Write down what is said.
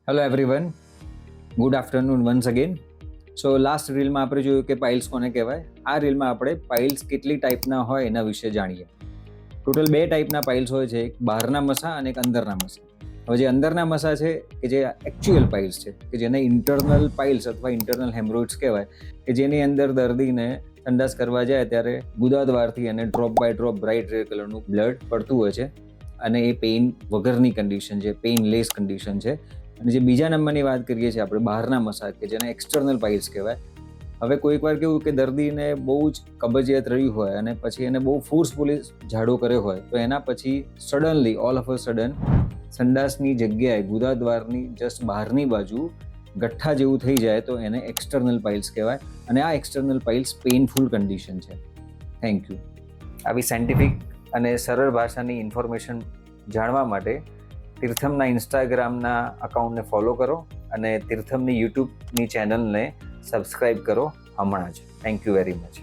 Hello everyone, good afternoon once again. So last રીલમાં આપણે જોયું કે પાઇલ્સ કોને કહેવાય. આ રીલમાં આપણે પાઇલ્સ કેટલી ટાઈપના હોય એના વિશે જાણીએ. ટોટલ 2 ટાઈપના પાઇલ્સ હોય છે, એક બહારના મસા અને એક અંદરના મસા. હવે જે અંદરના મસા છે કે જે એકચ્યુઅલ પાઇલ્સ છે, કે જેને ઇન્ટરનલ પાઇલ્સ અથવા ઇન્ટરનલ હેમરોઇડ્સ કહેવાય, કે જેની અંદર દર્દીને સંડાસ કરવા જાય ત્યારે ગુદાદ્વારથી અને drop by drop bright red કલરનું બ્લડ પડતું હોય છે અને એ પેઇન વગરની કન્ડિશન છે, પેઇનલેસ કન્ડિશન છે. અને જે બીજા નંબરની વાત કરીએ છીએ આપણે બહારના મસા, કે જેને એક્સટર્નલ પાઇલ્સ કહેવાય. હવે કોઈક વાર કેવું કે દર્દીને બહુ જ કબજિયાત રહ્યું હોય અને પછી એને બહુ ફોર્સફુલી ઝાડો કર્યો હોય, તો એના પછી suddenly all of a sudden સંડાસની જગ્યાએ ગુદાદ્વારની જસ્ટ બહારની બાજુ ગઠ્ઠા જેવું થઈ જાય તો એને એક્સટર્નલ પાઇલ્સ કહેવાય. અને આ એક્સટર્નલ પાઇલ્સ પેઇનફુલ કન્ડિશન છે. Thank you. આવી સાયન્ટિફિક અને સરળ ભાષાની ઇન્ફોર્મેશન જાણવા માટે તીર્થમના ઇન્સ્ટાગ્રામના અકાઉન્ટને ફોલો કરો અને તીર્થમની યુટ્યુબની ચેનલને સબસ્ક્રાઈબ કરો હમણાં જ. Thank you very much.